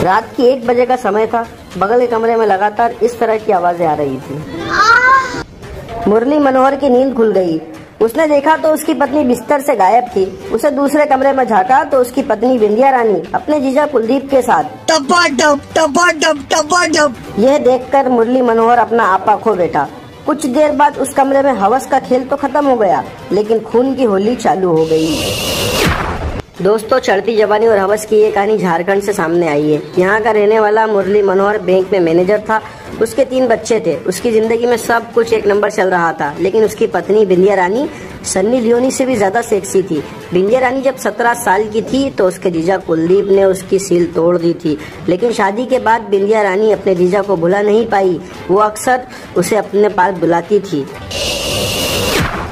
रात की 1 बजे का समय था। बगल के कमरे में लगातार इस तरह की आवाजें आ रही थी। मुरली मनोहर की नींद खुल गई। उसने देखा तो उसकी पत्नी बिस्तर से गायब थी। उसे दूसरे कमरे में झांका तो उसकी पत्नी बिंदिया रानी अपने जीजा कुलदीप के साथ टपाटप। यह देखकर मुरली मनोहर अपना आपा खो बैठा। कुछ देर बाद उस कमरे में हवस का खेल तो खत्म हो गया, लेकिन खून की होली चालू हो गई। दोस्तों, चढ़ती जवानी और हवस की ये कहानी झारखंड से सामने आई है। यहाँ का रहने वाला मुरली मनोहर बैंक में मैनेजर था। उसके 3 बच्चे थे। उसकी जिंदगी में सब कुछ एक नंबर चल रहा था, लेकिन उसकी पत्नी बिंदिया रानी सन्नी लियोनी से भी ज्यादा सेक्सी थी। बिंदिया रानी जब 17 साल की थी तो उसके जीजा कुलदीप ने उसकी सील तोड़ दी थी, लेकिन शादी के बाद बिंदिया रानी अपने जीजा को भुला नहीं पाई। वो अक्सर उसे अपने पास बुलाती थी।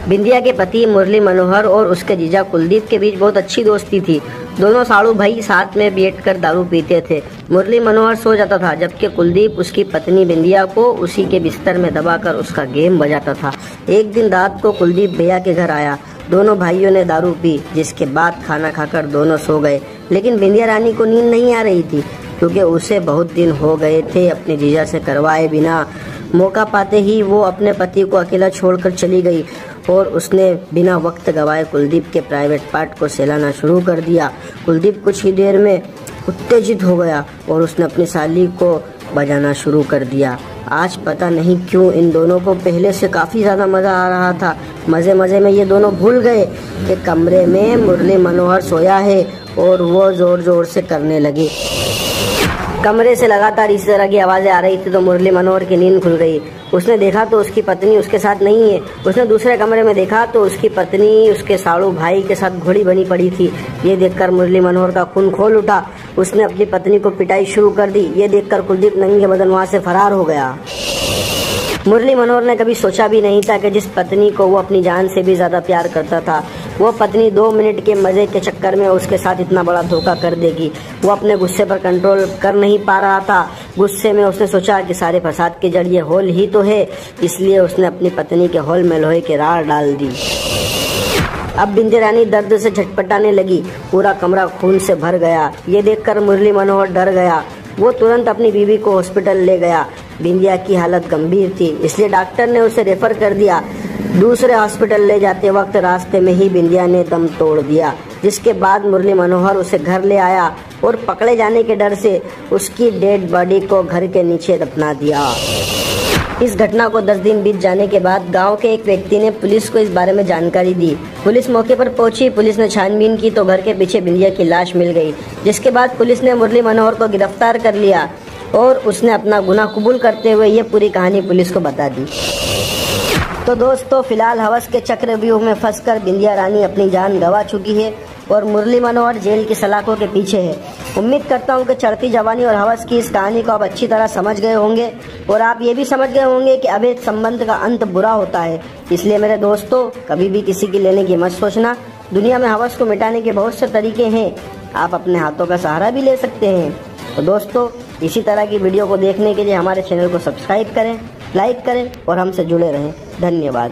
बिंदिया के पति मुरली मनोहर और उसके जीजा कुलदीप के बीच बहुत अच्छी दोस्ती थी। दोनों साड़ू भाई साथ में बैठकर दारू पीते थे। मुरली मनोहर सो जाता था, जबकि कुलदीप उसकी पत्नी बिंदिया को उसी के बिस्तर में दबाकर उसका गेम बजाता था। एक दिन रात को कुलदीप भैया के घर आया। दोनों भाइयों ने दारू पी, जिसके बाद खाना खाकर दोनों सो गए। लेकिन बिंदिया रानी को नींद नहीं आ रही थी, क्योंकि उसे बहुत दिन हो गए थे अपने जीजा से करवाए बिना। मौका पाते ही वो अपने पति को अकेला छोड़कर चली गई और उसने बिना वक्त गवाए कुलदीप के प्राइवेट पार्ट को सहलाना शुरू कर दिया। कुलदीप कुछ ही देर में उत्तेजित हो गया और उसने अपनी साली को बजाना शुरू कर दिया। आज पता नहीं क्यों इन दोनों को पहले से काफी ज्यादा मजा आ रहा था। मजे मजे में ये दोनों भूल गए कि कमरे में मुरली मनोहर सोया है और वो जोर जोर से करने लगे। कमरे से लगातार इस तरह की आवाजें आ रही थी तो मुरली मनोहर की नींद खुल गई। उसने देखा तो उसकी पत्नी उसके साथ नहीं है। उसने दूसरे कमरे में देखा तो उसकी पत्नी उसके साड़ू भाई के साथ घोड़ी बनी पड़ी थी। ये देखकर मुरली मनोहर का खून खोल उठा। उसने अपनी पत्नी को पिटाई शुरू कर दी। ये देखकर कुलदीप नंगे बदन वहां से फरार हो गया। मुरली मनोहर ने कभी सोचा भी नहीं था कि जिस पत्नी को वो अपनी जान से भी ज्यादा प्यार करता था, वो पत्नी 2 मिनट के मजे के चक्कर में उसके साथ इतना बड़ा धोखा कर देगी। वो अपने गुस्से पर कंट्रोल कर नहीं पा रहा था। गुस्से में उसने सोचा कि सारे फसाद की जड़ ये हॉल ही तो है, इसलिए उसने अपनी पत्नी के हॉल में लोहे की राड़ डाल दी। अब बिंदिया रानी दर्द से झटपटाने लगी। पूरा कमरा खून से भर गया। ये देखकर मुरली मनोहर डर गया। वो तुरंत अपनी बीवी को हॉस्पिटल ले गया। बिंदिया की हालत गंभीर थी, इसलिए डॉक्टर ने उसे रेफर कर दिया। दूसरे हॉस्पिटल ले जाते वक्त रास्ते में ही बिंदिया ने दम तोड़ दिया, जिसके बाद मुरली मनोहर उसे घर ले आया और पकड़े जाने के डर से उसकी डेड बॉडी को घर के नीचे दफना दिया। इस घटना को 10 दिन बीत जाने के बाद गांव के एक व्यक्ति ने पुलिस को इस बारे में जानकारी दी। पुलिस मौके पर पहुंची। पुलिस ने छानबीन की तो घर के पीछे बिंदिया की लाश मिल गई, जिसके बाद पुलिस ने मुरली मनोहर को गिरफ्तार कर लिया और उसने अपना गुनाह कबूल करते हुए ये पूरी कहानी पुलिस को बता दी। तो दोस्तों, फिलहाल हवस के चक्रव्यूह में फंसकर बिंदिया रानी अपनी जान गंवा चुकी है और मुरली मनोहर जेल की सलाखों के पीछे है। उम्मीद करता हूँ कि चढ़ती जवानी और हवस की इस कहानी को आप अच्छी तरह समझ गए होंगे और आप ये भी समझ गए होंगे कि अवैध संबंध का अंत बुरा होता है। इसलिए मेरे दोस्तों, कभी भी किसी की लेने की मत सोचना। दुनिया में हवस को मिटाने के बहुत से तरीके हैं। आप अपने हाथों का सहारा भी ले सकते हैं। तो दोस्तों, इसी तरह की वीडियो को देखने के लिए हमारे चैनल को सब्सक्राइब करें, लाइक करें और हमसे जुड़े रहें। धन्यवाद।